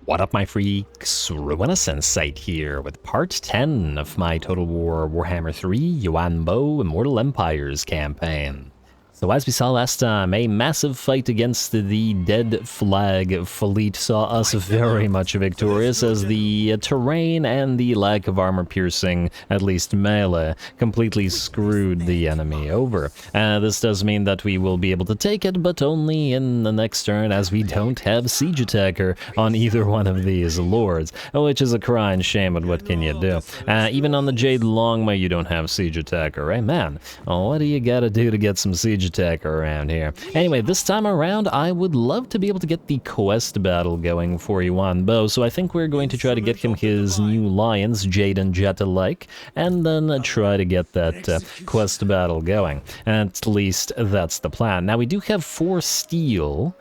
What up, my freaks? RuinusInsight here with part 10 of my Total War Warhammer 3 Yuan Bo Immortal Empires campaign. So as we saw last time, a massive fight against the Dead Flag fleet saw us very much victorious as the terrain and the lack of armor piercing, at least melee, completely screwed the enemy over. This does mean that we will be able to take it, but only in the next turn as we don't have Siege Attacker on either one of these lords, which is a crying shame, but what can you do? Even on the Jade Longma you don't have Siege Attacker, right? Man, what do you gotta do to get some Siege Attacker around here? Anyway, this time around, I would love to be able to get the quest battle going for Yuan Bo, so I think we're going to try to get him his new lions, Jade and Jet alike, and then try to get that quest battle going. At least that's the plan. Now, we do have 4 steel,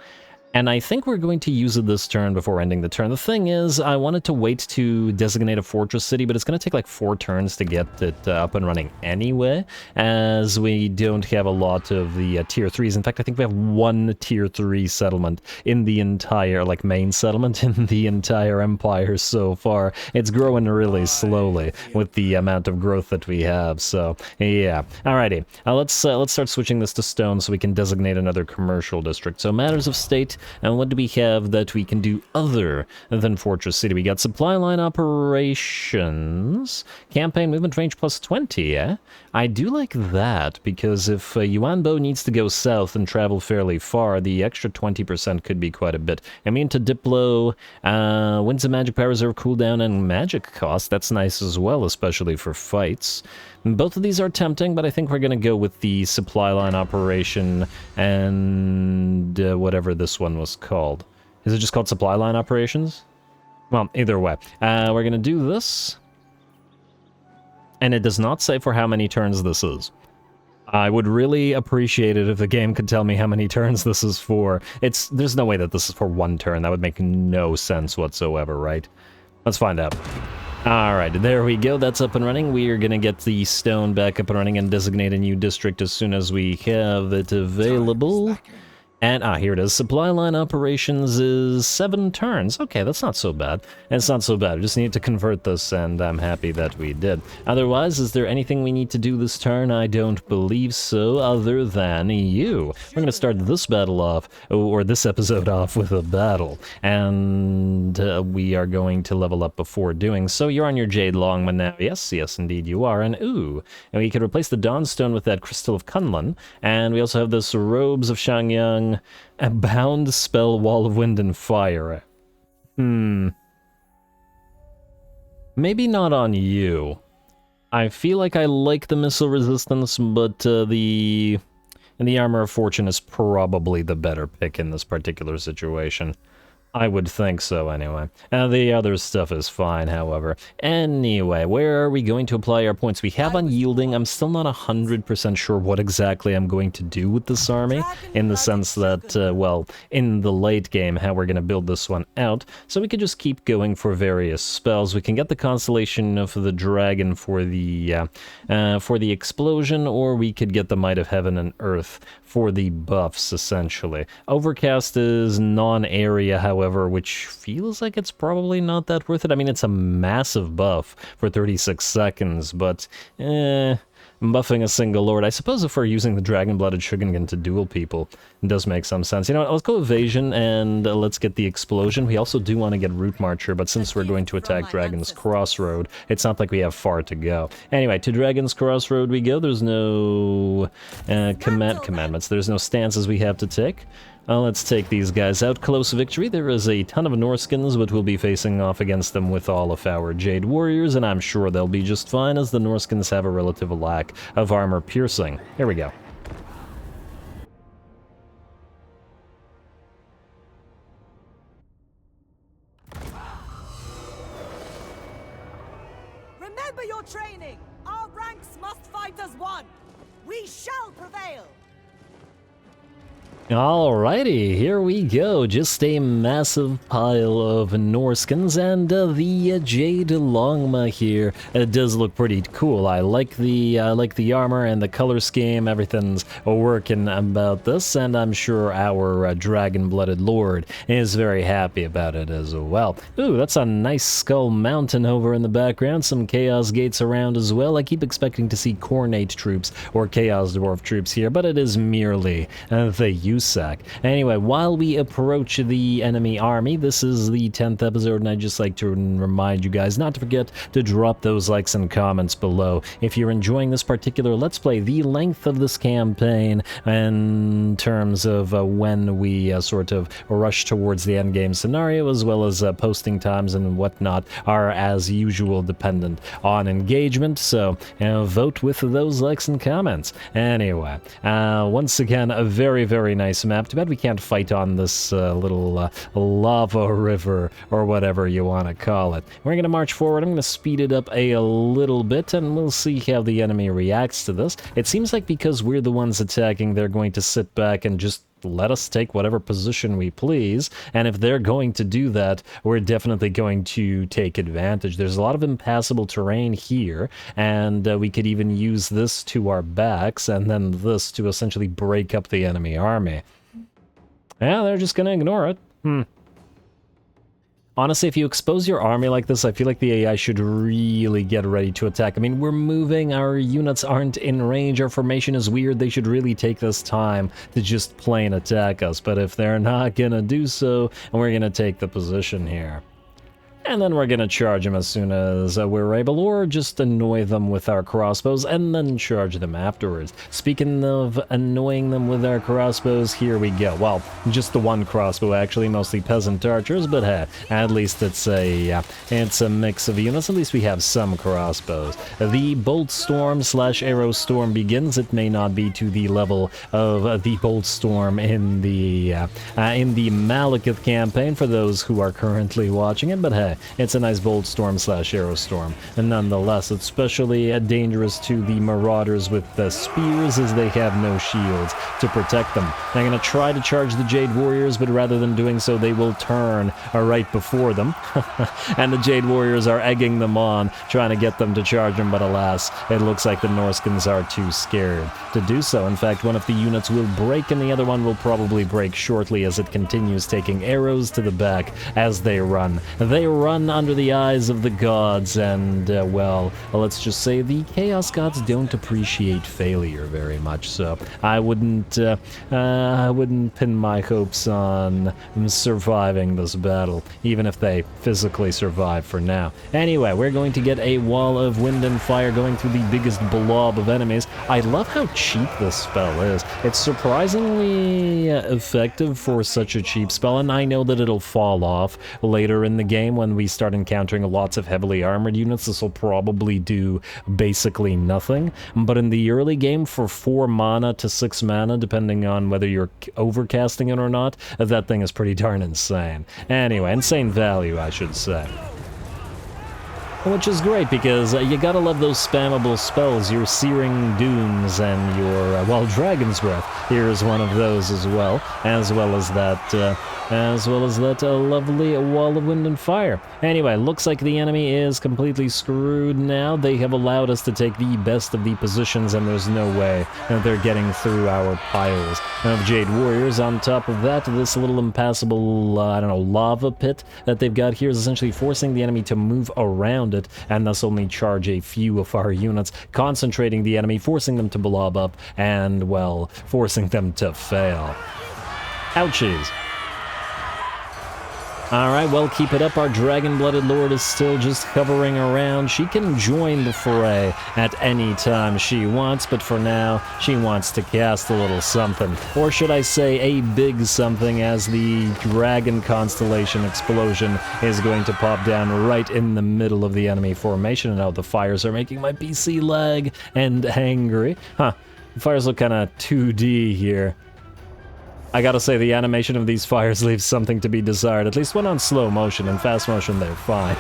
and I think we're going to use it this turn before ending the turn. The thing is, I wanted to wait to designate a fortress city, but it's going to take like 4 turns to get it up and running anyway, as we don't have a lot of the tier 3s. In fact, I think we have 1 tier 3 settlement in the entire, like, main settlement in the entire empire so far. It's growing really slowly with the amount of growth that we have, so yeah. Alrighty, let's start switching this to stone so we can designate another commercial district. So matters of state. And what do we have that we can do other than Fortress City? We got supply line operations, campaign movement range plus 20, eh? I do like that, because if Yuan Bo needs to go south and travel fairly far, the extra 20% could be quite a bit. Immune to Diplo, wins a magic power reserve cooldown and magic cost. That's nice as well, especially for fights. Both of these are tempting, but I think we're going to go with the supply line operation and whatever this one was called. Is it just called supply line operations? Well, either way. We're going to do this. And it does not say for how many turns this is. I would really appreciate it if the game could tell me how many turns this is for. There's no way that this is for 1 turn. That would make no sense whatsoever, right? Let's find out. Alright, there we go, that's up and running. We are gonna get the stone back up and running and designate a new district as soon as we have it available. And, here it is. Supply line operations is 7 turns. Okay, that's not so bad. It's not so bad. We just need to convert this, and I'm happy that we did. Otherwise, is there anything we need to do this turn? I don't believe so, other than you. We're going to start this battle off, or this episode off, with a battle. And we are going to level up before doing so. You're on your Jade Longma now. Yes, yes, indeed you are. And ooh, and we can replace the Dawnstone with that Crystal of Kunlun. And we also have this Robes of Shangyang, a bound spell, Wall of Wind and Fire. Maybe not on you. I feel like I like the missile resistance, but the Armor of Fortune is probably the better pick in this particular situation. I would think so, anyway. The other stuff is fine, however. Anyway, where are we going to apply our points? We have Unyielding. I'm still not 100% sure what exactly I'm going to do with this army, in the sense that, well, in the late game, how we're going to build this one out. So we could just keep going for various spells. We can get the Constellation of the Dragon for the explosion, or we could get the Might of Heaven and Earth for the buffs, essentially. Overcast is non-area, however, which feels like it's probably not that worth it. I mean, it's a massive buff for 36 seconds, but, buffing a single lord. I suppose if we're using the Dragon-Blooded Shugengan to duel people, it does make some sense. You know what, let's go Evasion, and let's get the Explosion. We also do want to get Root Marcher, but since we're going to attack Dragon's Crossroad, it's not like we have far to go. Anyway, to Dragon's Crossroad we go. There's no commandments. There's no stances we have to take. Let's take these guys out. Close victory. There is a ton of Norskins, but we'll be facing off against them with all of our Jade Warriors, and I'm sure they'll be just fine, as the Norskins have a relative lack of armor piercing. Here we go. Remember your training! Our ranks must fight as one! We shall prevail! Alrighty, here we go. Just a massive pile of Norskins and the Jade Longma here. It does look pretty cool. I like the armor and the color scheme. Everything's working about this, and I'm sure our dragon-blooded lord is very happy about it as well. Ooh, that's a nice skull mountain over in the background. Some chaos gates around as well. I keep expecting to see Cornate troops or Chaos Dwarf troops here, but it is merely the USAC. Anyway, while we approach the enemy army, this is the 10th episode, and I'd just like to remind you guys not to forget to drop those likes and comments below. If you're enjoying this particular Let's Play, the length of this campaign in terms of when we sort of rush towards the endgame scenario, as well as posting times and whatnot, are as usual dependent on engagement, so vote with those likes and comments. Anyway, once again, a very nice map. Too bad we can't fight on this little lava river or whatever you want to call it. We're going to march forward. I'm going to speed it up a little bit, and we'll see how the enemy reacts to this. It seems like because we're the ones attacking, they're going to sit back and just let us take whatever position we please, and if they're going to do that, we're definitely going to take advantage. There's a lot of impassable terrain here, and we could even use this to our backs, and then this to essentially break up the enemy army. Yeah, they're just gonna ignore it. Honestly, if you expose your army like this, I feel like the AI should really get ready to attack. I mean, we're moving, our units aren't in range, our formation is weird, they should really take this time to just plain attack us. But if they're not gonna do so, and we're gonna take the position here. And then we're gonna charge them as soon as we're able, or just annoy them with our crossbows, and then charge them afterwards. Speaking of annoying them with our crossbows, here we go. Well, just the one crossbow, actually, mostly peasant archers, but hey, at least it's a mix of units. At least we have some crossbows. The Bolt Storm / Arrow Storm begins. It may not be to the level of the Bolt Storm in the Malekith campaign, for those who are currently watching it, but hey, it's a nice Bolt Storm / Arrow Storm, and nonetheless, it's especially dangerous to the Marauders with the spears, as they have no shields to protect them. I'm going to try to charge the Jade Warriors, but rather than doing so, they will turn right before them, and the Jade Warriors are egging them on, trying to get them to charge them, but alas, it looks like the Norskins are too scared to do so. In fact, one of the units will break, and the other one will probably break shortly as it continues taking arrows to the back as they run. They run under the eyes of the gods, and, well, let's just say the Chaos Gods don't appreciate failure very much, so I wouldn't pin my hopes on surviving this battle, even if they physically survive for now. Anyway, we're going to get a wall of wind and fire going through the biggest blob of enemies. I love how cheap this spell is. It's surprisingly effective for such a cheap spell, and I know that it'll fall off later in the game when we start encountering lots of heavily armored units. This will probably do basically nothing, but in the early game, for 4 mana to 6 mana, depending on whether you're overcasting it or not, that thing is pretty darn insane. Anyway, insane value, I should say. Which is great, because you gotta love those spammable spells, your Searing Dooms and your, well, Dragon's Breath. Here's one of those as well as that lovely Wall of Wind and Fire. Anyway, looks like the enemy is completely screwed now. They have allowed us to take the best of the positions, and there's no way that they're getting through our piles of Jade Warriors. On top of that, this little impassable, I don't know, lava pit that they've got here is essentially forcing the enemy to move around it, and thus only charge a few of our units, concentrating the enemy, forcing them to blob up, and, well, forcing them to fail. Ouchies. Alright, well, keep it up. Our dragon-blooded lord is still just hovering around. She can join the fray at any time she wants, but for now, she wants to cast a little something. Or should I say, a big something, as the dragon constellation explosion is going to pop down right in the middle of the enemy formation. And now the fires are making my PC lag and angry. The fires look kind of 2D here. I gotta say, the animation of these fires leaves something to be desired, at least when on slow motion. In fast motion, they're fine.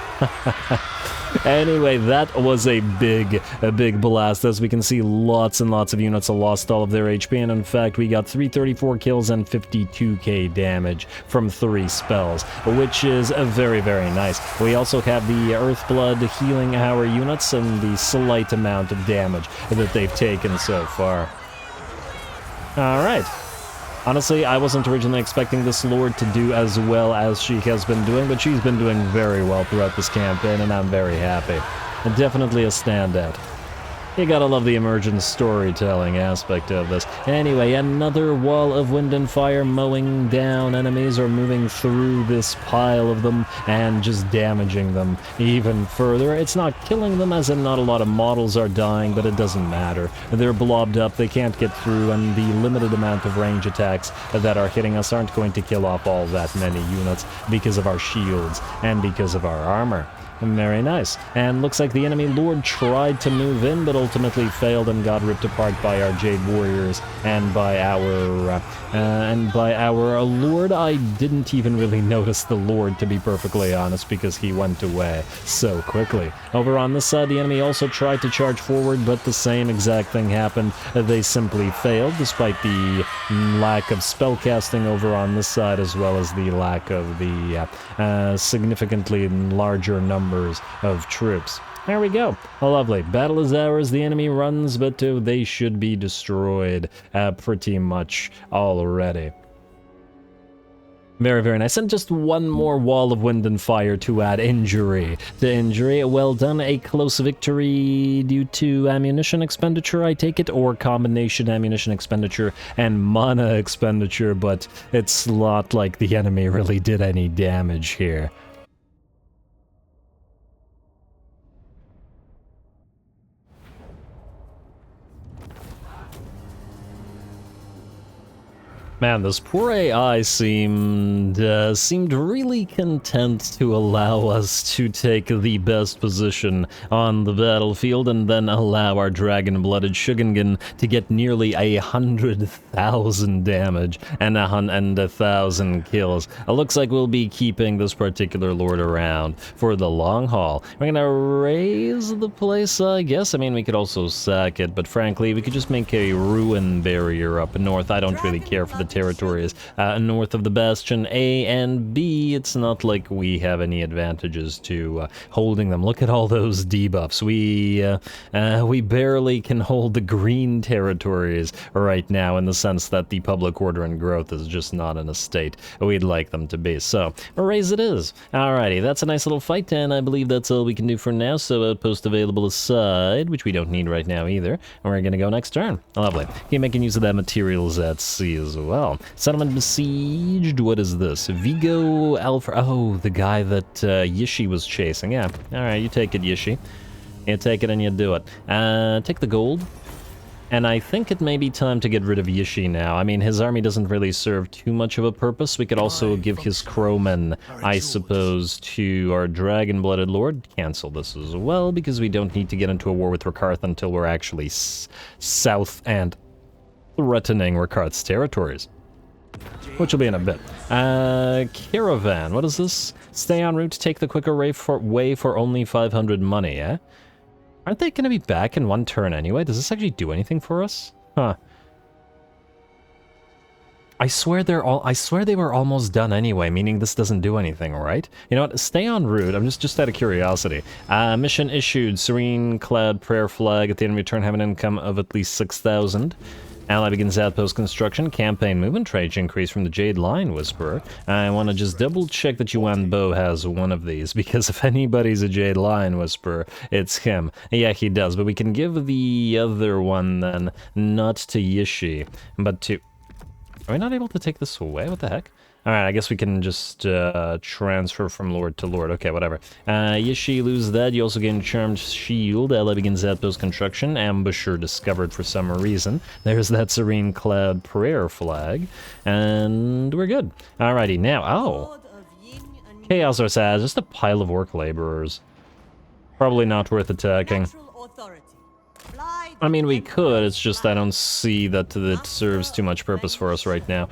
Anyway, that was a big blast. As we can see, lots and lots of units have lost all of their HP, and in fact, we got 334 kills and 52k damage from 3 spells, which is very, very nice. We also have the Earthblood healing our units and the slight amount of damage that they've taken so far. Alright. Honestly, I wasn't originally expecting this Lord to do as well as she has been doing, but she's been doing very well throughout this campaign, and I'm very happy. And definitely a standout. You gotta love the emergent storytelling aspect of this. Anyway, another wall of wind and fire mowing down enemies or moving through this pile of them and just damaging them even further. It's not killing them, as in not a lot of models are dying, but it doesn't matter. They're blobbed up, they can't get through, and the limited amount of range attacks that are hitting us aren't going to kill off all that many units because of our shields and because of our armor. Very nice. And looks like the enemy Lord tried to move in, but ultimately failed and got ripped apart by our Jade Warriors and by our Lord. I didn't even really notice the Lord, to be perfectly honest, because he went away so quickly. Over on this side, the enemy also tried to charge forward, but the same exact thing happened. They simply failed, despite the lack of spellcasting over on this side, as well as the lack of the significantly larger numbers of troops. There we go. Oh, lovely. Battle is ours. The enemy runs, but they should be destroyed pretty much already. Very, very nice. And just one more wall of wind and fire to add injury to injury. Well done. A close victory due to ammunition expenditure, I take it, or combination ammunition expenditure and mana expenditure, but it's not like the enemy really did any damage here. Man, this poor AI seemed really content to allow us to take the best position on the battlefield and then allow our dragon-blooded Shugingen to get nearly 100,000 damage and 1,000 kills. It looks like we'll be keeping this particular Lord around for the long haul. We're gonna raise the place, I guess. I mean, we could also sack it, but frankly, we could just make a ruin barrier up north. I don't really care for the territories north of the Bastion A and B. It's not like we have any advantages to holding them. Look at all those debuffs. We barely can hold the green territories right now, in the sense that the public order and growth is just not in a state we'd like them to be. So, raise it is. Alrighty, that's a nice little fight, and I believe that's all we can do for now. So, outpost available aside, which we don't need right now either, and we're gonna go next turn. Lovely. Keep making use of that materials at sea as well. Settlement besieged. What is this? Vigo Alpha. Oh, the guy that Yishi was chasing. Yeah. Alright, you take it, Yishi. You take it and you do it. Take the gold. And I think it may be time to get rid of Yishi now. I mean, his army doesn't really serve too much of a purpose. We could also give his crowmen, I suppose, to our dragon-blooded lord. Cancel this as well, because we don't need to get into a war with Rakarth until we're actually south and threatening Rakarth's territories, which will be in a bit. Caravan, what is this? Stay en route, take the quicker way for only 500 money, eh? Aren't they going to be back in one turn anyway? Does this actually do anything for us? Huh. I swear they were almost done anyway, meaning this doesn't do anything, right? You know what? Stay en route. I'm just out of curiosity. Mission issued. Serene Cloud Prayer Flag. At the end of your turn, have an income of at least 6,000. Ally begins outpost construction. Campaign movement rate increase from the Jade Line Whisperer. I want to just double check that Yuan Bo has one of these, because if anybody's a Jade Line Whisperer, it's him. Yeah, he does, but we can give the other one then, not to Yishi, but to... Are we not able to take this away? What the heck? Alright, I guess we can just transfer from lord to lord. Okay, whatever. Yishi, lose that. You also gain Charmed Shield. Ally begins outpost construction. Ambusher discovered for some reason. There's that Serene Cloud Prayer Flag. And we're good. Alrighty, now... Oh! Chaos Orsaz, just a pile of work laborers. Probably not worth attacking. I mean, we could, it's just I don't see that it serves too much purpose for us right now.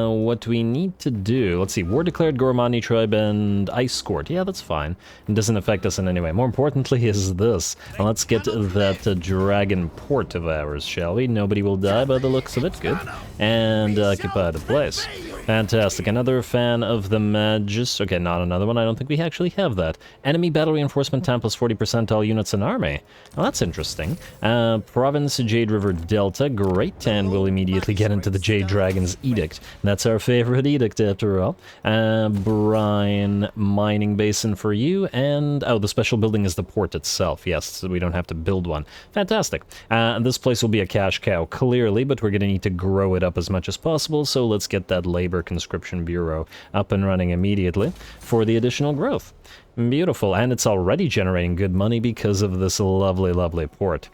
What we need to do, let's see, War Declared, Gormani Tribe, and Ice Court. Yeah, that's fine. It doesn't affect us in any way. More importantly is this. Now, let's get that dragon port of ours, shall we? Nobody will die by the looks of it, good. And occupy the place. Fantastic. Another fan of the Magus. Okay, not another one. I don't think we actually have that. Enemy battle reinforcement time plus 40% all units in army. Well, that's interesting. Province Jade River Delta. Great. And we'll immediately get into the Jade Dragon's Edict. That's our favorite edict, after all. Brine Mining Basin for you. And, oh, the special building is the port itself. Yes, so we don't have to build one. Fantastic. This place will be a cash cow, clearly, but we're going to need to grow it up as much as possible, so let's get that labor conscription bureau up and running immediately for the additional growth. Beautiful, and it's already generating good money because of this lovely, lovely port.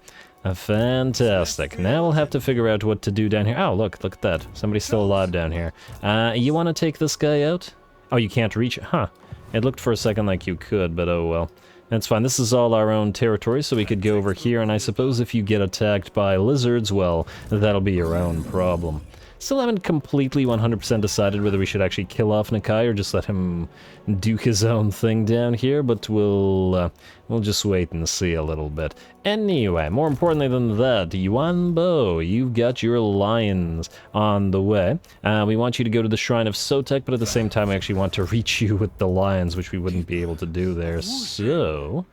Fantastic. Now we'll have to figure out what to do down here. Oh, look at that. Somebody's still alive down here. You want to take this guy out? Oh, you can't reach it? Huh. It looked for a second like you could, but oh well. That's fine. This is all our own territory, so we could go over here, and I suppose if you get attacked by lizards, well, that'll be your own problem. Still haven't completely 100% decided whether we should actually kill off Nakai or just let him do his own thing down here, but we'll just wait and see a little bit. Anyway, more importantly than that, Yuan Bo, you've got your lions on the way. We want you to go to the Shrine of Sotek, but at the same time we actually want to reach you with the lions, which we wouldn't be able to do there. So,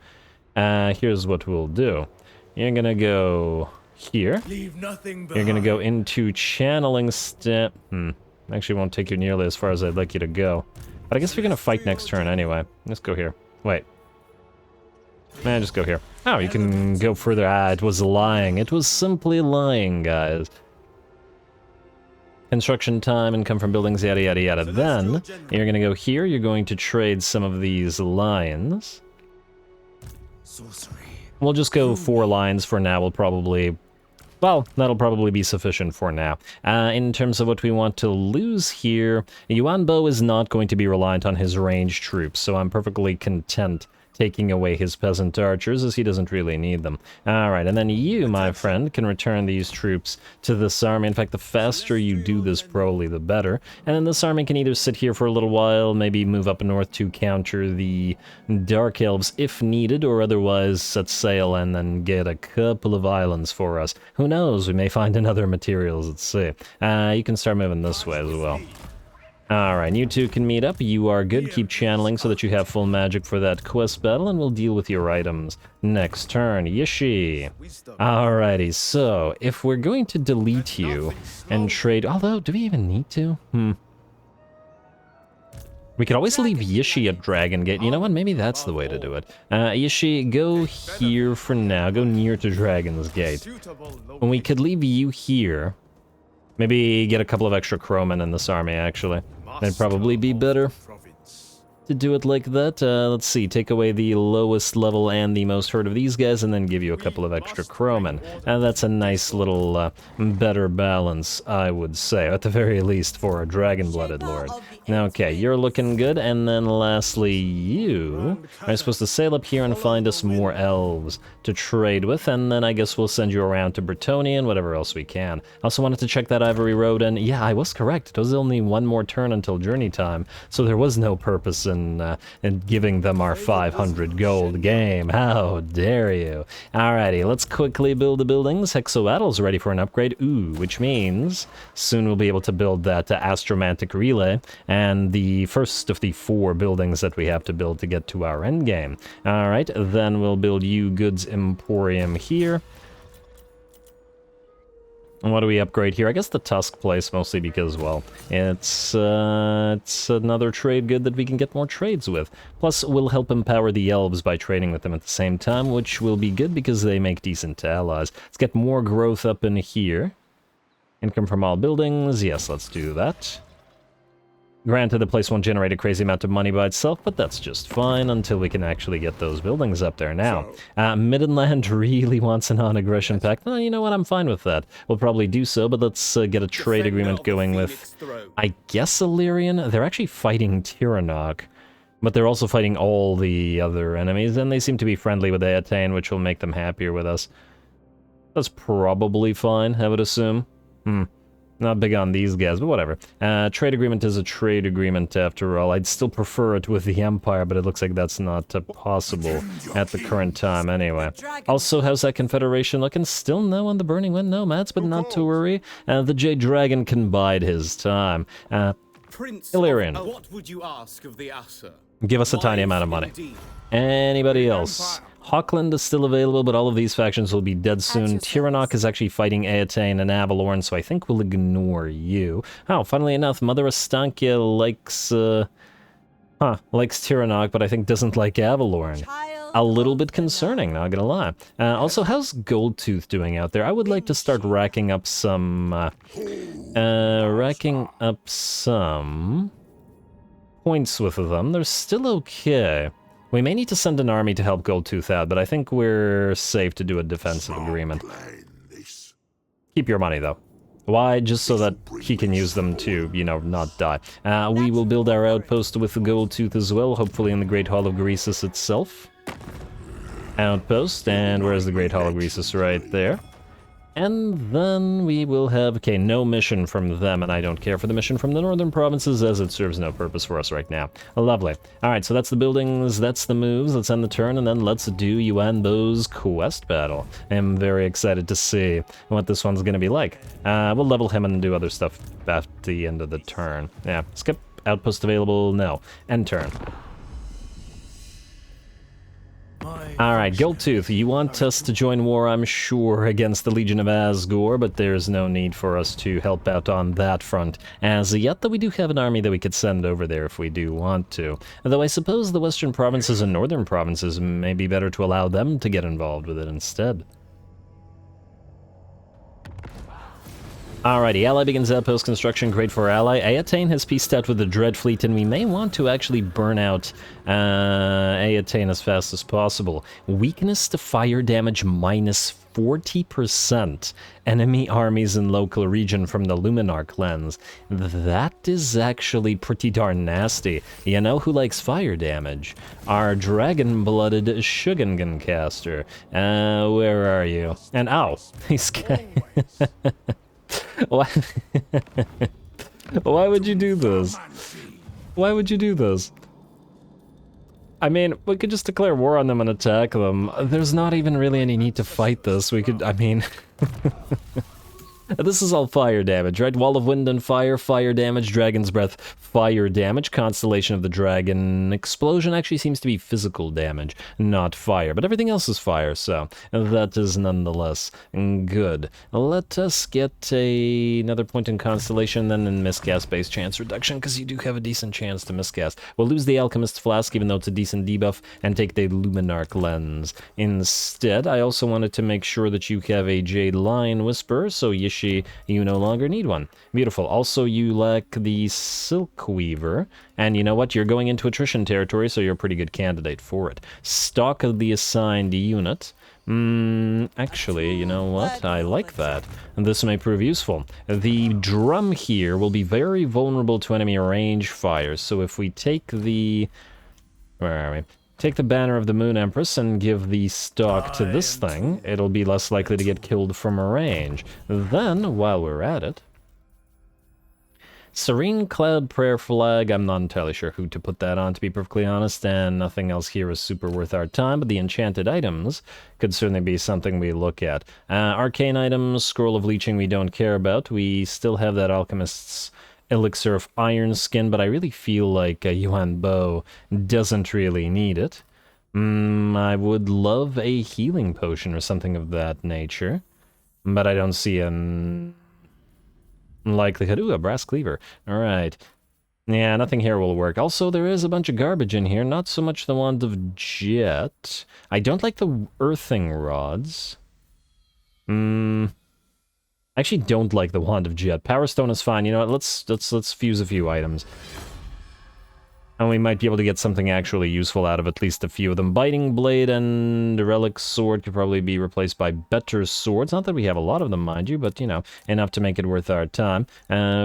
here's what we'll do. You're gonna go here. You're gonna go into channeling step. Actually won't take you nearly as far as I'd like you to go. But I guess we're gonna fight next turn anyway. Let's go here. Wait. Man, just go here. Oh, you can go further. It was lying. It was simply lying, guys. Construction time, income from buildings, yada yada yada. Then, you're gonna go here. You're going to trade some of these lions. We'll just go 4 lines for now. We'll probably... Well, that'll probably be sufficient for now. In terms of what we want to lose here, Yuan Bo is not going to be reliant on his ranged troops, so I'm perfectly content taking away his peasant archers, as he doesn't really need them. Alright, and then you, my friend, can return these troops to this army. In fact, the faster you do this, probably the better. And then this army can either sit here for a little while, maybe move up north to counter the Dark Elves if needed, or otherwise set sail and then get a couple of islands for us. Who knows, we may find another materials at sea. You can start moving this way as well. Alright, you two can meet up. You are good. Keep channeling so that you have full magic for that quest battle, and we'll deal with your items next turn. Yishi! Alrighty, so, if we're going to delete you and trade... Although, do we even need to? We could always leave Yishi at Dragon Gate. You know what? Maybe that's the way to do it. Yishi, go here for now. Go near to Dragon's Gate. And we could leave you here. Maybe get a couple of extra crowmen in this army, actually. That'd probably be better to do it like that. Let's see, take away the lowest level and the most hurt of these guys, and then give you a couple of extra crowmen. And that's a nice little better balance, I would say, at the very least for a dragon-blooded lord. Okay, you're looking good, and then lastly, you are supposed to sail up here and find us more elves to trade with, and then I guess we'll send you around to Bretonnia and whatever else we can. Also wanted to check that Ivory Road, and yeah, I was correct. It was only one more turn until journey time, so there was no purpose in giving them our 500 gold game. How dare you? Alrighty, let's quickly build the buildings. Hexoattle's ready for an upgrade. Ooh, which means soon we'll be able to build that Astromantic Relay, and the first of the 4 buildings that we have to build to get to our endgame. Alright, then we'll build you Goods Emporium here. And what do we upgrade here? I guess the Tusk place, mostly because, well, it's another trade good that we can get more trades with. Plus, we'll help empower the elves by trading with them at the same time, which will be good because they make decent allies. Let's get more growth up in here. Income from all buildings. Yes, let's do that. Granted, the place won't generate a crazy amount of money by itself, but that's just fine until we can actually get those buildings up there now. Middenland really wants a non-aggression pact. Well, you know what? I'm fine with that. We'll probably do so, but let's get a trade agreement going with, I guess, Illyrian. They're actually fighting Tiranoc, but they're also fighting all the other enemies, and they seem to be friendly with Eataine, which will make them happier with us. That's probably fine, I would assume. Not big on these guys, but whatever. Trade agreement is a trade agreement after all. I'd still prefer it with the Empire, but it looks like that's not possible at the current time anyway. Also, how's that Confederation looking? Still no on the Burning Wind nomads, but not to worry. The Jade Dragon can bide his time. Prince Illyrian. What would you ask of the Asa? Give us a tiny amount of money. Indeed. Anybody else? Hawkland is still available, but all of these factions will be dead soon. Tyrannok is actually fighting Eataine and Avalorn, so I think we'll ignore you. Oh, funnily enough, Mother Astankia likes Tyrannok, but I think doesn't like Avalorn. A little bit concerning, not gonna lie. Also, how's Goldtooth doing out there? I would like to start racking up some points with them. They're still okay. We may need to send an army to help Goldtooth out, but I think we're safe to do a defensive agreement. Keep your money, though. Why? Just so that he can use them to, you know, not die. We will build our outpost with the Goldtooth as well, hopefully in the Great Hall of Greasus itself. Outpost, and where's the Great Hall of Greasus? Right there. And then we will have, okay, no mission from them, and I don't care for the mission from the northern provinces as it serves no purpose for us right now. Lovely. Alright, so that's the buildings, that's the moves, let's end the turn, and then let's do Yuan Bo's quest battle. I'm very excited to see what this one's gonna be like. We'll level him and do other stuff at the end of the turn. Yeah, skip, outpost available, no. End turn. Alright, Goldtooth, you want us to join war, I'm sure, against the Legion of Asgore, but there's no need for us to help out on that front as yet, though we do have an army that we could send over there if we do want to. Though I suppose the western provinces and northern provinces may be better to allow them to get involved with it instead. Alrighty, ally begins outpost construction, great for ally. Eataine has pieced out with the Dread Fleet, and we may want to actually burn out Eataine as fast as possible. Weakness to fire damage minus 40%. Enemy armies in local region from the Luminarch lens. That is actually pretty darn nasty. You know who likes fire damage? Our dragon-blooded Shugengan caster. Where are you? And ow, he's... Why? Why would you do this? Why would you do this? I mean, we could just declare war on them and attack them. There's not even really any need to fight this. We could, I mean... This is all fire damage, right? Wall of Wind and Fire, fire damage, Dragon's Breath, fire damage, Constellation of the Dragon, Explosion actually seems to be physical damage, not fire, but everything else is fire, so that is nonetheless good. Let us get another point in Constellation, then in miscast-based chance reduction, because you do have a decent chance to miscast. We'll lose the Alchemist's Flask, even though it's a decent debuff, and take the Luminarch Lens instead. I also wanted to make sure that you have a Jade Line Whisper, so you no longer need one. Beautiful. Also, you lack the Silk Weaver, and you know what? You're going into attrition territory, so you're a pretty good candidate for it. Stock of the assigned unit. Actually, you know what? I like that. And this may prove useful. The drum here will be very vulnerable to enemy range fire, so if we take the... Where are we? Take the Banner of the Moon Empress and give the stock to this thing, it'll be less likely to get killed from a range. Then, while we're at it... Serene Cloud Prayer Flag, I'm not entirely sure who to put that on, to be perfectly honest, and nothing else here is super worth our time, but the enchanted items could certainly be something we look at. Arcane items, Scroll of Leeching we don't care about, we still have that Alchemist's Elixir of Iron Skin, but I really feel like Yuan Bo doesn't really need it. I would love a healing potion or something of that nature, but I don't see an likelihood. Ooh, a brass cleaver. Alright. Yeah, nothing here will work. Also, there is a bunch of garbage in here, not so much the Wand of Jet. I don't like the earthing rods. I actually don't like the Wand of Jet. Power Stone is fine. You know what? Let's fuse a few items. And we might be able to get something actually useful out of at least a few of them. Biting Blade and the Relic Sword could probably be replaced by better swords. Not that we have a lot of them, mind you, but, you know, enough to make it worth our time.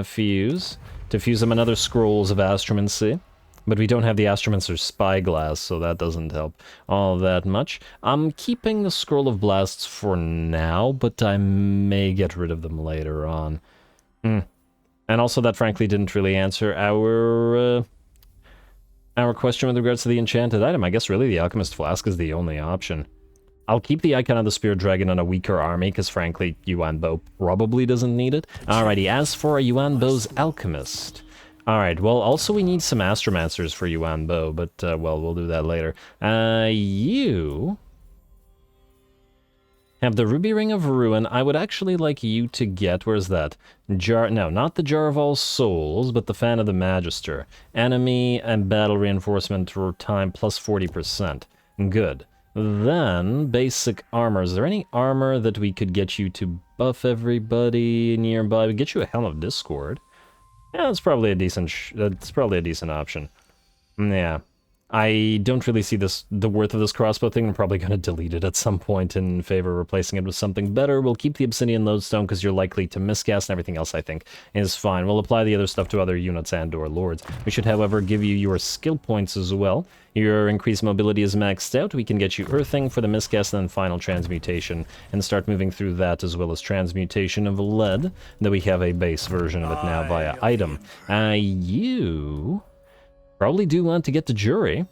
Fuse. To fuse them another Scrolls of Astromancy. But we don't have the Astromancer's Spyglass, so that doesn't help all that much. I'm keeping the Scroll of Blasts for now, but I may get rid of them later on. And also that frankly didn't really answer our question with regards to the enchanted item. I guess really the Alchemist Flask is the only option. I'll keep the Icon of the Spear Dragon on a weaker army, because frankly, Yuan Bo probably doesn't need it. Alrighty, as for Yuan Bo's Alchemist. Alright, well, also we need some Astromancers for Yuan Bo, but, well, we'll do that later. You have the Ruby Ring of Ruin. I would actually like you to get, where's that? No, not the Jar of All Souls, but the Fan of the Magister. Enemy and battle reinforcement time plus 40%. Good. Then, basic armor. Is there any armor that we could get you to buff everybody nearby? We get you a Helm of Discord. Yeah, that's probably a decent option. Yeah. I don't really see the worth of this crossbow thing. I'm probably going to delete it at some point in favor of replacing it with something better. We'll keep the Obsidian Lodestone because you're likely to miscast, and everything else I think is fine. We'll apply the other stuff to other units and/or lords. We should, however, give you your skill points as well. Your increased mobility is maxed out. We can get you Earthing for the miscast and then final transmutation, and start moving through that as well as transmutation of lead, though we have a base version of it now via item. You probably do want to get to Jury,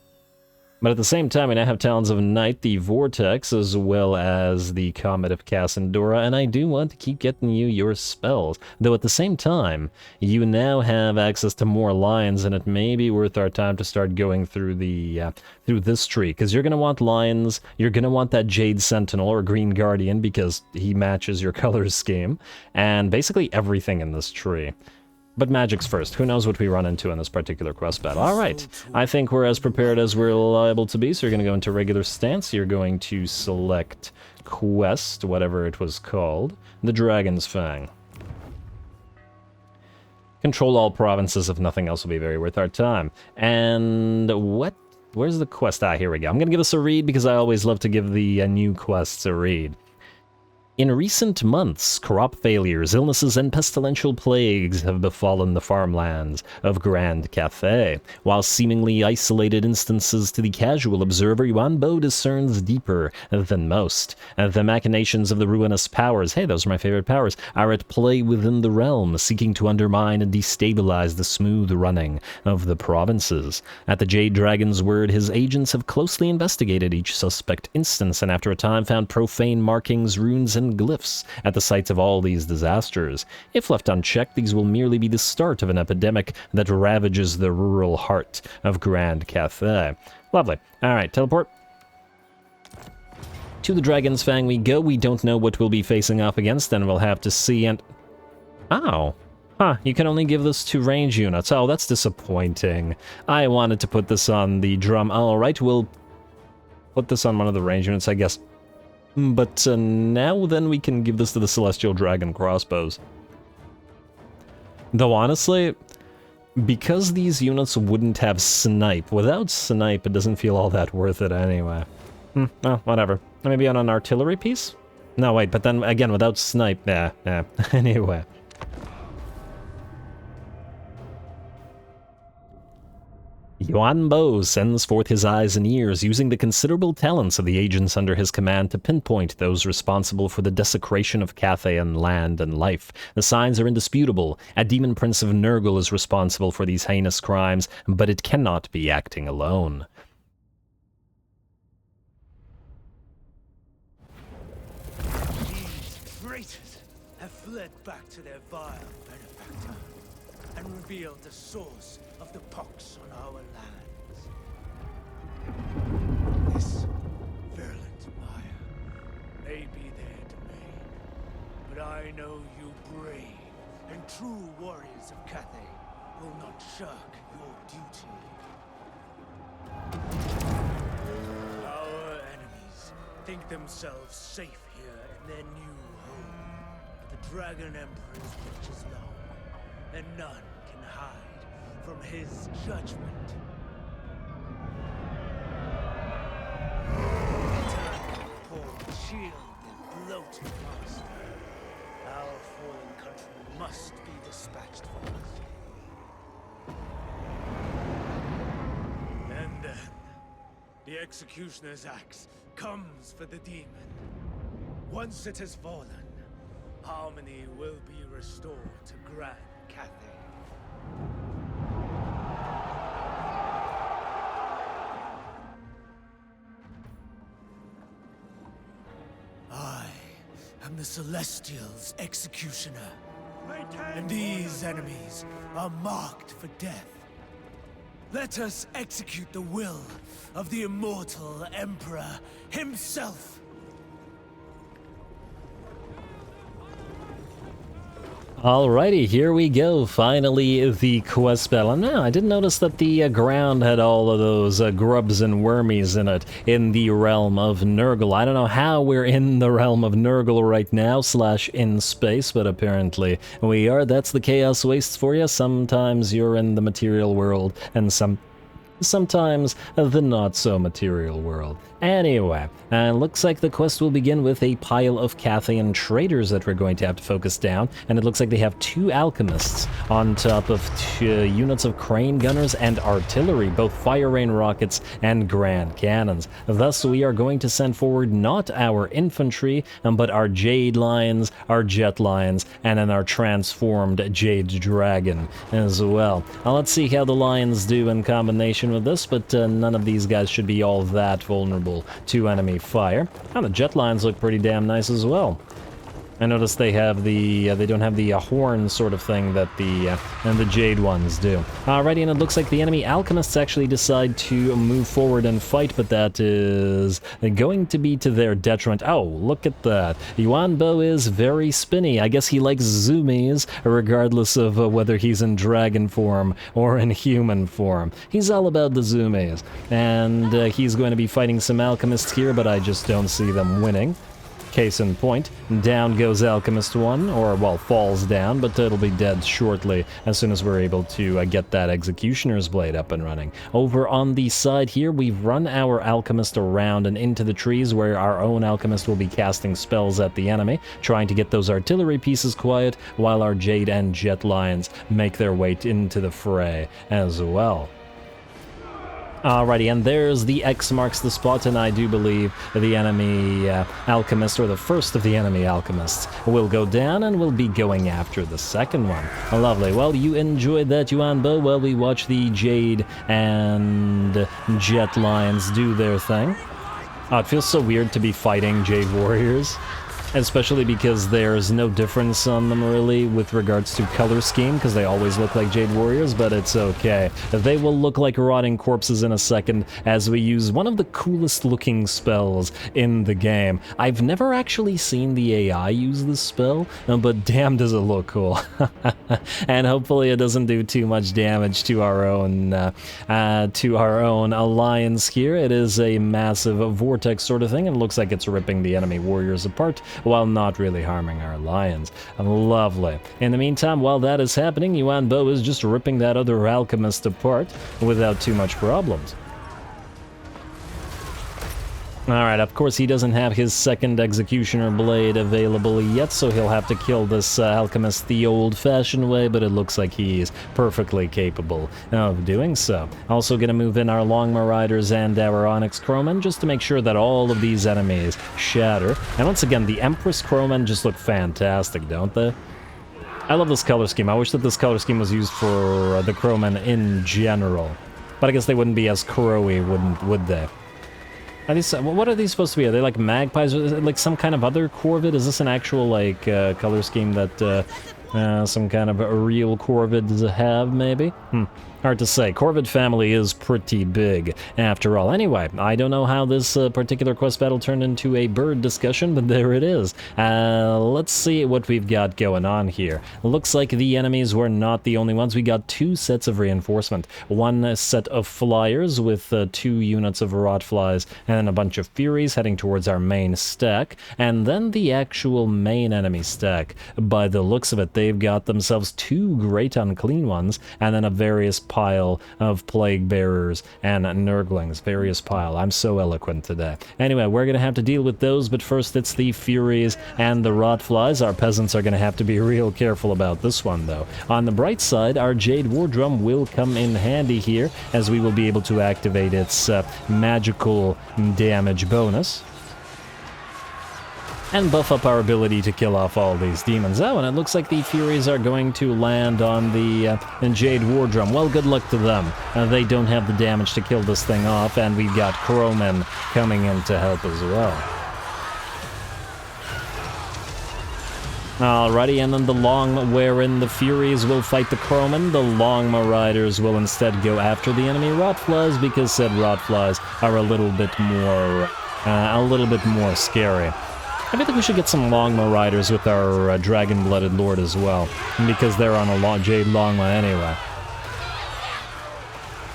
but at the same time we now have Talons of Night, the Vortex, as well as the Comet of Cassandora, and I do want to keep getting you your spells, though at the same time, you now have access to more lions, and it may be worth our time to start going through the through this tree, because you're going to want lions, you're going to want that Jade Sentinel or Green Guardian, because he matches your color scheme, and basically everything in this tree. But magic's first. Who knows what we run into in this particular quest battle. Alright, I think we're as prepared as we're liable to be, so you're going to go into regular stance. You're going to select quest, whatever it was called, the Dragon's Fang. Control all provinces, if nothing else will be very worth our time. And where's the quest? Ah, here we go. I'm going to give this a read because I always love to give the new quests a read. In recent months, crop failures, illnesses, and pestilential plagues have befallen the farmlands of Grand Cathay. While seemingly isolated instances to the casual observer, Yuan Bo discerns deeper than most. The machinations of the ruinous powers, hey, those are my favorite powers, are at play within the realm, seeking to undermine and destabilize the smooth running of the provinces. At the Jade Dragon's word, his agents have closely investigated each suspect instance, and after a time found profane markings, runes, and glyphs at the sites of all these disasters. If left unchecked, these will merely be the start of an epidemic that ravages the rural heart of Grand Cathay. Lovely. Alright, teleport. To the Dragon's Fang we go. We don't know what we'll be facing off against, and we'll have to see. And oh. Huh, you can only give this to range units. Oh, that's disappointing. I wanted to put this on the drum. Alright, we'll put this on one of the range units, I guess. But now then we can give this to the Celestial Dragon crossbows. Though honestly, because these units wouldn't have snipe, without snipe it doesn't feel all that worth it anyway. Well, whatever. Maybe on an artillery piece? No, wait, but then again, without snipe, yeah. Anyway. Yuan Bo sends forth his eyes and ears, using the considerable talents of the agents under his command to pinpoint those responsible for the desecration of Cathay and land and life. The signs are indisputable. A demon prince of Nurgle is responsible for these heinous crimes, but it cannot be acting alone. These traitors have fled back to their vile benefactor and revealed the source of the pox on our lands. This virulent mire may be their domain, but I know you brave and true warriors of Cathay will not shirk your duty. Our enemies think themselves safe here in their new home, but the Dragon Emperor's reach is long, and none can hide from his judgment. Return, poor shield and bloated master. Our fallen country must be dispatched first. The executioner's axe comes for the demon. Once it has fallen, harmony will be restored to Grand Cathay. I am the Celestial's executioner, and these enemies are marked for death. Let us execute the will of the Immortal Emperor himself. Alrighty, here we go. Finally, the quest battle. No, I didn't notice that the ground had all of those grubs and wormies in it in the realm of Nurgle. I don't know how we're in the realm of Nurgle right now, / in space, but apparently we are. That's the Chaos Wastes for you. Sometimes you're in the material world, and sometimes the not-so-material world. Anyway, looks like the quest will begin with a pile of Cathayan traders that we're going to have to focus down, and it looks like they have 2 alchemists on top of 2 units of crane gunners and artillery, both fire rain rockets and grand cannons. Thus, we are going to send forward not our infantry, but our Jade Lions, our Jet Lions, and then our transformed Jade Dragon as well. Now, let's see how the Lions do in combination with this, but none of these guys should be all that vulnerable to enemy fire. And the Jet Lions look pretty damn nice as well. I noticed they have the they don't have the horn sort of thing that the Jade ones do. Alrighty, and it looks like the enemy alchemists actually decide to move forward and fight, but that is going to be to their detriment. Oh, look at that! Yuan Bo is very spinny. I guess he likes zoomies, regardless of whether he's in dragon form or in human form. He's all about the zoomies, and he's going to be fighting some alchemists here, but I just don't see them winning. Case in point, down goes Alchemist 1, or, well, falls down, but it'll be dead shortly as soon as we're able to get that Executioner's Blade up and running. Over on the side here, we've run our Alchemist around and into the trees where our own Alchemist will be casting spells at the enemy, trying to get those artillery pieces quiet, while our Jade and Jet Lions make their way into the fray as well. Alrighty, and there's the X marks the spot, and I do believe the enemy alchemist, or the first of the enemy alchemists, will go down and will be going after the second one. Lovely. Well, you enjoyed that, Yuan Bo, while we watch the Jade and Jet Lions do their thing. Oh, it feels so weird to be fighting Jade Warriors. Especially because there's no difference on them really with regards to color scheme, because they always look like Jade Warriors, but it's okay. They will look like rotting corpses in a second as we use one of the coolest looking spells in the game. I've never actually seen the AI use this spell, but damn does it look cool. And hopefully it doesn't do too much damage to our own alliance here. It is a massive vortex sort of thing, and it looks like it's ripping the enemy warriors apart, while not really harming our lions. Lovely. In the meantime, while that is happening, Yuan Bo is just ripping that other alchemist apart without too much problems. Alright, of course he doesn't have his second Executioner Blade available yet, so he'll have to kill this alchemist the old-fashioned way, but it looks like he's perfectly capable of doing so. Also gonna move in our Longma Riders and our Onyx Crowmen, just to make sure that all of these enemies shatter. And once again, the Empress Crowmen just look fantastic, don't they? I love this color scheme. I wish that this color scheme was used for the Crowmen in general. But I guess they wouldn't be as crowy, would they? Are these, what are these supposed to be? Are they like magpies? Or is it like some kind of other corvid? Is this an actual like color scheme that some kind of real corvids have, maybe? Hard to say. Corvid family is pretty big, after all. Anyway, I don't know how this particular quest battle turned into a bird discussion, but there it is. Let's see what we've got going on here. Looks like the enemies were not the only ones. We got 2 sets of reinforcement. One set of flyers with 2 units of rot flies, and then a bunch of furies heading towards our main stack, and then the actual main enemy stack. By the looks of it, they've got themselves 2 great unclean ones, and then a various pile of plague bearers and nurglings. Various pile. I'm so eloquent today. Anyway, we're going to have to deal with those, but first it's the Furies and the Rotflies. Our peasants are going to have to be real careful about this one, though. On the bright side, our Jade War Drum will come in handy here, as we will be able to activate its magical damage bonus and buff up our ability to kill off all these demons. Oh, and it looks like the Furies are going to land on the Jade War Drum. Well, good luck to them. They don't have the damage to kill this thing off, and we've got Crowmen coming in to help as well. Alrighty, and then the Long, wherein the Furies will fight the Crowmen, the Longma Riders will instead go after the enemy Rotflies, because said Rotflies are a little bit more scary. I think we should get some Longma Riders with our Dragon-Blooded Lord as well, because they're on a Jade Longma anyway.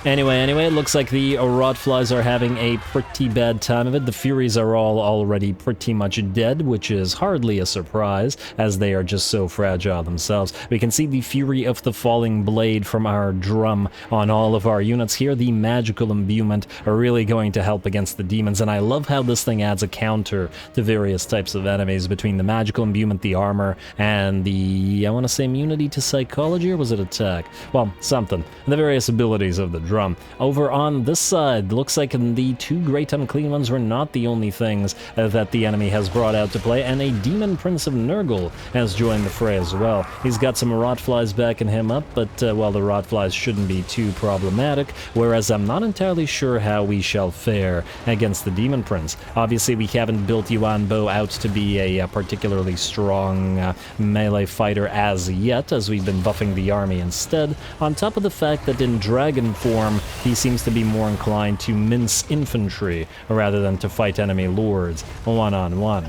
Anyway, it looks like the Rotflies are having a pretty bad time of it. The Furies are all already pretty much dead, which is hardly a surprise, as they are just so fragile themselves. We can see the Fury of the Falling Blade from our drum on all of our units here. The magical imbuement are really going to help against the demons, and I love how this thing adds a counter to various types of enemies between the magical imbuement, the armor, and the, I want to say, immunity to psychology, or was it attack? Well, something. The various abilities of the drum. Over on this side, looks like the two Great Unclean Ones were not the only things that the enemy has brought out to play, and a Demon Prince of Nurgle has joined the fray as well. He's got some Rotflies backing him up, but, well, the Rotflies shouldn't be too problematic, whereas I'm not entirely sure how we shall fare against the Demon Prince. Obviously, we haven't built Yuan Bo out to be a particularly strong melee fighter as yet, as we've been buffing the army instead, on top of the fact that in dragon form, he seems to be more inclined to mince infantry rather than to fight enemy lords one-on-one.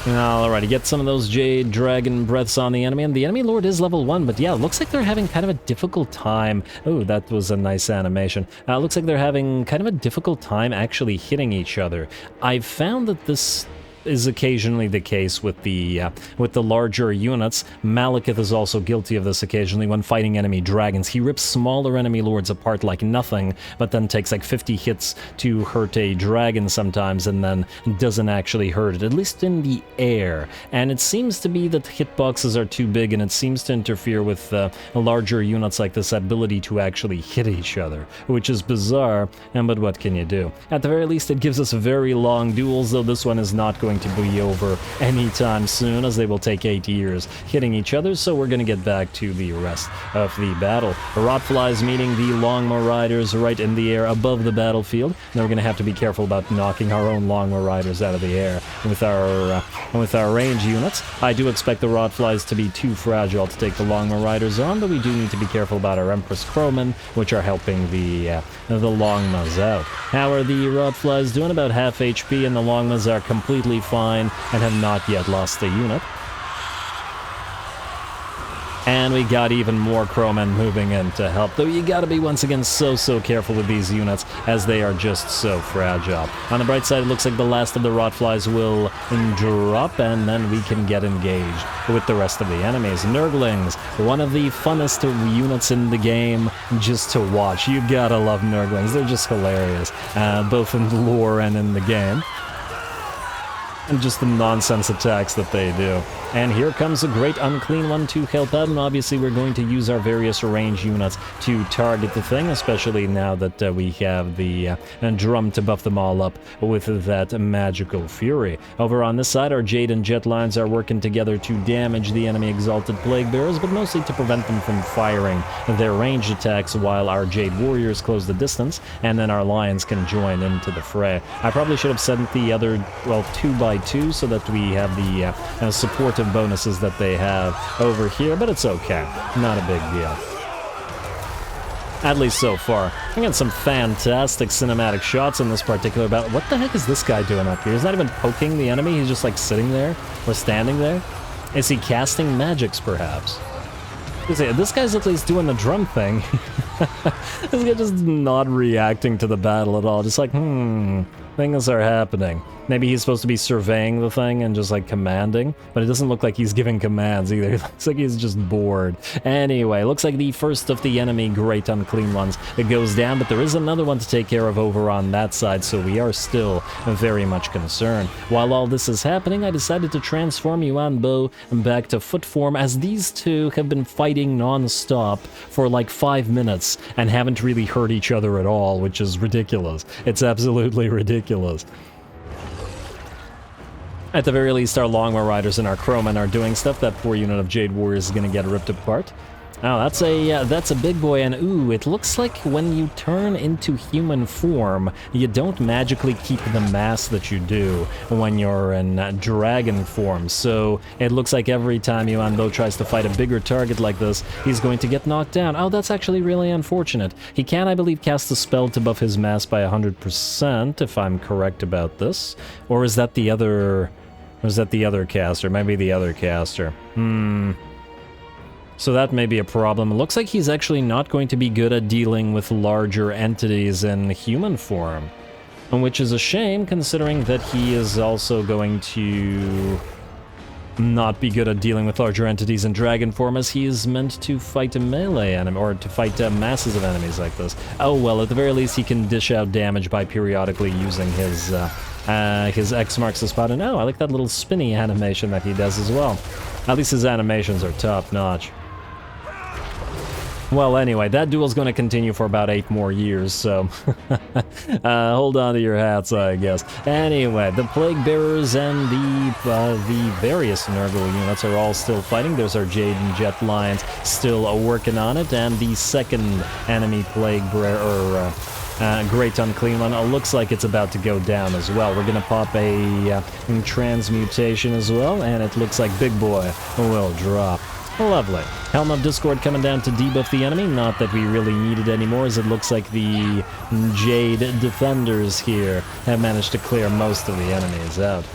Alrighty, get some of those Jade Dragon breaths on the enemy, and the enemy lord is level 1, but yeah, it looks like they're having kind of a difficult time. Oh, that was a nice animation. Looks like they're having kind of a difficult time actually hitting each other. I've found that this is occasionally the case with the larger units. Malekith is also guilty of this occasionally when fighting enemy dragons. He rips smaller enemy lords apart like nothing, but then takes like 50 hits to hurt a dragon sometimes, and then doesn't actually hurt it, at least in the air. And it seems to be that the hitboxes are too big, and it seems to interfere with larger units like this ability to actually hit each other, which is bizarre, but what can you do? At the very least, it gives us very long duels, though this one is not going to be over anytime soon, as they will take 8 years hitting each other, so we're going to get back to the rest of the battle. The Rotflies meeting the Longma Riders right in the air above the battlefield. Now we're going to have to be careful about knocking our own Longma Riders out of the air with our range units. I do expect the Rotflies to be too fragile to take the Longma Riders on, but we do need to be careful about our Empress Crowmen, which are helping the Longmas out. How are the Rotflies doing? About half HP, and the Longmas are completely fine and have not yet lost a unit. And we got even more Crowmen moving in to help, though you gotta be once again so careful with these units, as they are just so fragile. On the bright side, it looks like the last of the Rotflies will drop, and then we can get engaged with the rest of the enemies. Nurglings, one of the funnest units in the game just to watch. You gotta love Nurglings, they're just hilarious, both in the lore and in the game. And just the nonsense attacks that they do. And here comes a Great Unclean One to help out, and obviously we're going to use our various range units to target the thing, especially now that we have the drum to buff them all up with that magical fury. Over on this side, our Jade and Jet lines are working together to damage the enemy Exalted Plague Bearers, but mostly to prevent them from firing their ranged attacks while our Jade Warriors close the distance, and then our Lions can join into the fray. I probably should have sent the other, well, 2x2 so that we have the supportive bonuses that they have over here, but it's okay. Not a big deal. At least so far. I got some fantastic cinematic shots in this particular battle. What the heck is this guy doing up here? He's not even poking the enemy, he's just like sitting there, or standing there. Is he casting magics, perhaps? This guy's at least doing the drum thing. This guy just not reacting to the battle at all, just like, things are happening. Maybe he's supposed to be surveying the thing and just like commanding, but it doesn't look like he's giving commands either. It looks like he's just bored. Anyway, looks like the first of the enemy Great Unclean Ones it goes down, but there is another one to take care of over on that side, so we are still very much concerned. While all this is happening, I decided to transform Yuan Bo back to foot form, as these two have been fighting non-stop for like 5 minutes and haven't really hurt each other at all, which is ridiculous. It's absolutely ridiculous. At the very least, our Longbow Riders and our Crowmen are doing stuff. That poor unit of Jade Warriors is going to get ripped apart. Oh, that's a big boy, and ooh, it looks like when you turn into human form, you don't magically keep the mass that you do when you're in dragon form. So it looks like every time Yuan Bo tries to fight a bigger target like this, he's going to get knocked down. Oh, that's actually really unfortunate. He can, I believe, cast a spell to buff his mass by 100%, if I'm correct about this. Or is that the other... Or is that the other caster? Maybe the other caster. So that may be a problem. It looks like he's actually not going to be good at dealing with larger entities in human form. Which is a shame, considering that he is also going to not be good at dealing with larger entities in dragon form, as he is meant to fight a melee enemy, or to fight masses of enemies like this. Oh well, at the very least he can dish out damage by periodically using his X marks the spot. And oh, I like that little spinny animation that he does as well. At least his animations are top-notch. Well, anyway, that duel's going to continue for about 8 more years, so hold on to your hats, I guess. Anyway, the Plague Bearers and the various Nurgle units are all still fighting. There's our Jade and Jet Lions still working on it, and the second enemy Plague Bearer, Great Unclean One, looks like it's about to go down as well. We're going to pop a transmutation as well, and it looks like Big Boy will drop. Lovely. Helm of Discord coming down to debuff the enemy. Not that we really need it anymore, as it looks like the Jade Defenders here have managed to clear most of the enemies out.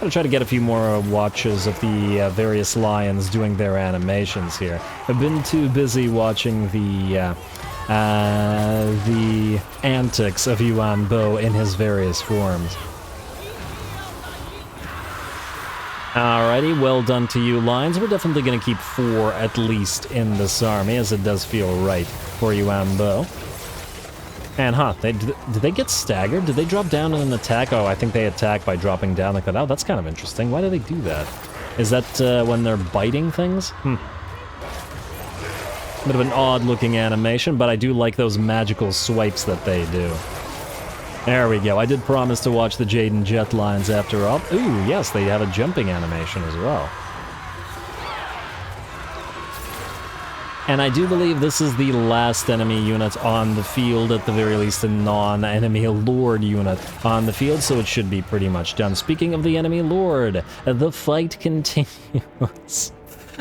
Gotta try to get a few more watches of the various lions doing their animations here. I've been too busy watching the antics of Yuan Bo in his various forms. Alrighty, well done to you, Lions. We're definitely going to keep 4 at least in this army, as it does feel right for Yuan Bo. And did they get staggered? Did they drop down in an attack? Oh, I think they attack by dropping down like that. Oh, that's kind of interesting. Why do they do that? Is that when they're biting things? Bit of an odd-looking animation, but I do like those magical swipes that they do. There we go. I did promise to watch the Jade and Jet Lions after all. Ooh, yes, they have a jumping animation as well. And I do believe this is the last enemy unit on the field, at the very least a non-enemy Lord unit on the field, so it should be pretty much done. Speaking of the enemy Lord, the fight continues.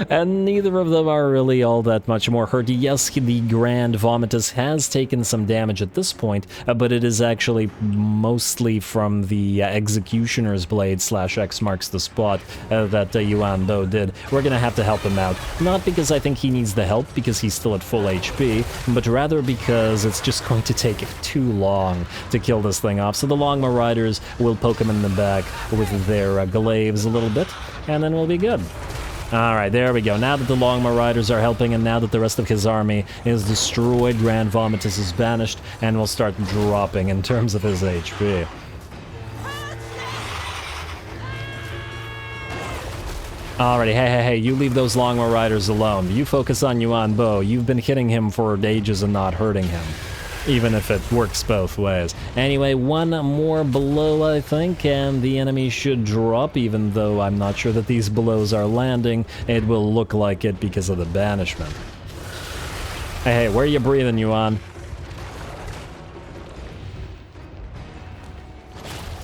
And neither of them are really all that much more hurt. Yes, the Grand Vomitus has taken some damage at this point, but it is actually mostly from the Executioner's Blade / X marks the spot that Yuan Bo did. We're gonna have to help him out. Not because I think he needs the help, because he's still at full HP, but rather because it's just going to take too long to kill this thing off. So the Longbow Riders will poke him in the back with their glaives a little bit, and then we'll be good. Alright, there we go. Now that the Longbow Riders are helping, and now that the rest of his army is destroyed, Grand Vomitus is banished, and will start dropping in terms of his HP. Alrighty, hey, you leave those Longbow Riders alone. You focus on Yuan Bo. You've been hitting him for ages and not hurting him. Even if it works both ways. Anyway, 1 more blow, I think, and the enemy should drop, even though I'm not sure that these blows are landing. It will look like it because of the banishment. Hey, where are you breathing, Yuan?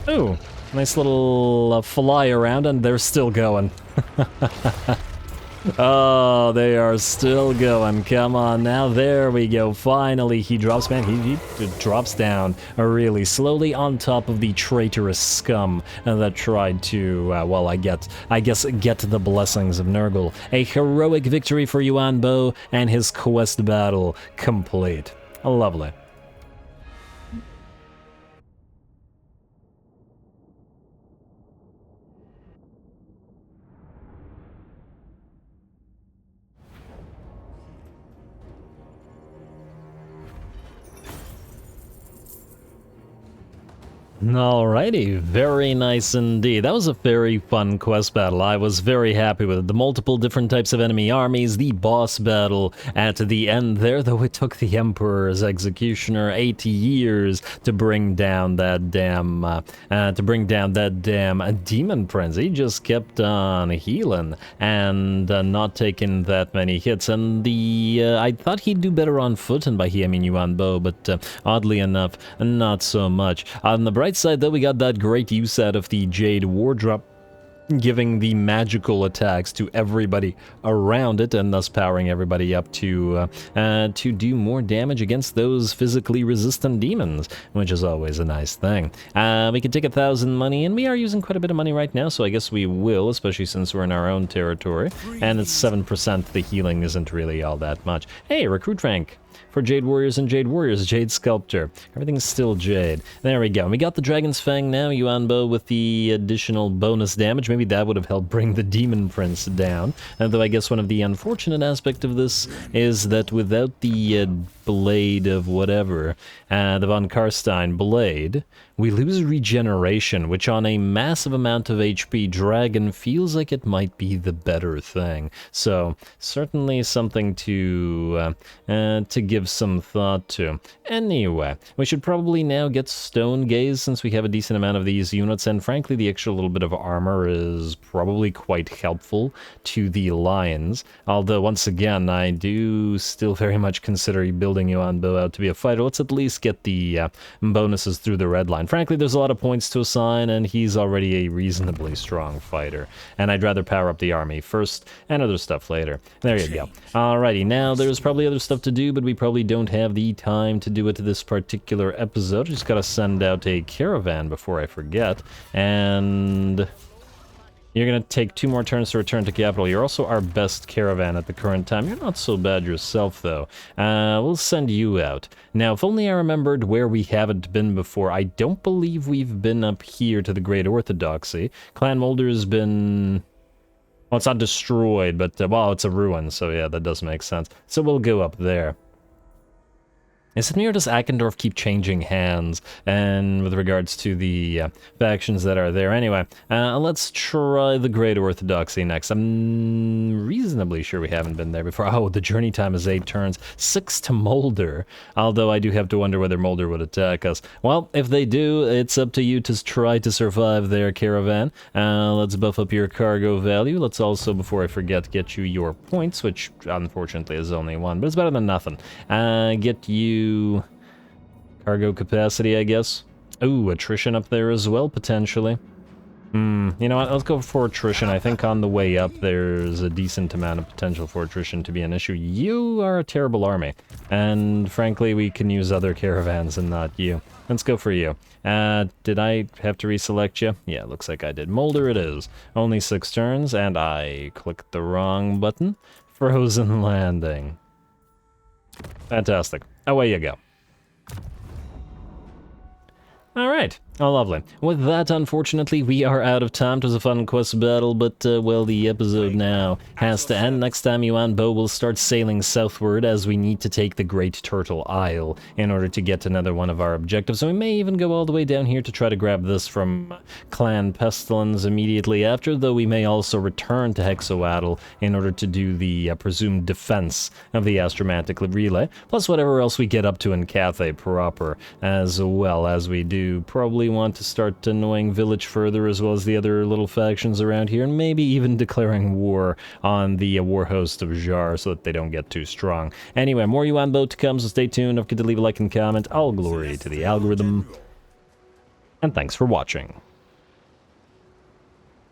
Ooh, nice little fly around, and they're still going. Oh, they are still going. Come on now. There we go. Finally, he drops. Man, he drops down really slowly on top of the traitorous scum that tried to, well, I guess, get the blessings of Nurgle. A heroic victory for Yuan Bo, and his quest battle complete. Lovely. Alrighty, very nice indeed. That was a very fun quest battle. I was very happy with it. The multiple different types of enemy armies, the boss battle at the end there, though it took the Emperor's Executioner 80 years to bring down that damn, Demon Prince. He just kept on healing and not taking that many hits. And I thought he'd do better on foot, and by he I mean Yuan Bo, but oddly enough, not so much. On the bright side, though, we got that great use out of the Jade Wardrop, giving the magical attacks to everybody around it, and thus powering everybody up to do more damage against those physically resistant demons, which is always a nice thing. We can take 1,000 money, and we are using quite a bit of money right now, so I guess we will, especially since we're in our own territory, and it's 7%. The healing isn't really all that much. Hey, recruit rank for Jade Warriors and Jade Warriors, Jade Sculptor. Everything's still Jade. There we go. We got the Dragon's Fang now, Yuan Bo with the additional bonus damage. Maybe that would have helped bring the Demon Prince down. Though I guess one of the unfortunate aspects of this is that without the blade of whatever, the Von Karstein blade, we lose regeneration, which on a massive amount of HP dragon feels like it might be the better thing. So certainly something to give some thought to. Anyway, we should probably now get Stone Gaze since we have a decent amount of these units, and frankly the extra little bit of armor is probably quite helpful to the lions. Although once again, I do still very much consider building Yuan Bo out to be a fighter. Let's at least get the bonuses through the red line. Frankly, there's a lot of points to assign, and he's already a reasonably strong fighter. And I'd rather power up the army first and other stuff later. There you go. Alrighty, now there's probably other stuff to do, but we probably don't have the time to do it this particular episode. Just gotta send out a caravan before I forget. And you're gonna take 2 more turns to return to capital. You're also our best caravan at the current time. You're not so bad yourself, though. We'll send you out. Now, if only I remembered where we haven't been before. I don't believe we've been up here to the Great Orthodoxy. Clan Mulder's been... well, it's not destroyed, but, well, it's a ruin, so yeah, that does make sense. So we'll go up there. Is it me or does Akendorf keep changing hands? And with regards to the factions that are there. Anyway, let's try the Great Orthodoxy next. I'm reasonably sure we haven't been there before. Oh, the journey time is 8 turns. 6 to Mulder. Although I do have to wonder whether Mulder would attack us. Well, if they do, it's up to you to try to survive their caravan. Let's buff up your cargo value. Let's also, before I forget, get you your points, which unfortunately is only 1, but it's better than nothing. Get you cargo capacity, I guess. Ooh, attrition up there as well, potentially. You know what, let's go for attrition. I think on the way up there's a decent amount of potential for attrition to be an issue. You are a terrible army, and frankly we can use other caravans and not you. Let's go for you. Did I have to reselect you? Yeah, looks like I did. Mulder it is. Only 6 turns, and I clicked the wrong button. Frozen landing. Fantastic. Away you go. Alright. Oh, lovely. With that, unfortunately, we are out of time. It was a fun quest battle, but, well, the episode now has to end. Next time, Yuan Bo will start sailing southward as we need to take the Great Turtle Isle in order to get another one of our objectives. So we may even go all the way down here to try to grab this from Clan Pestilence immediately after, though we may also return to Hexoatl in order to do the presumed defense of the Astromantic Relay, plus whatever else we get up to in Cathay proper, as well as we do probably want to start annoying Village further, as well as the other little factions around here, and maybe even declaring war on the war host of Jar so that they don't get too strong. Anyway, more Yuan Bo to come, so stay tuned. Don't forget to leave a like and comment. All glory to the algorithm, and thanks for watching.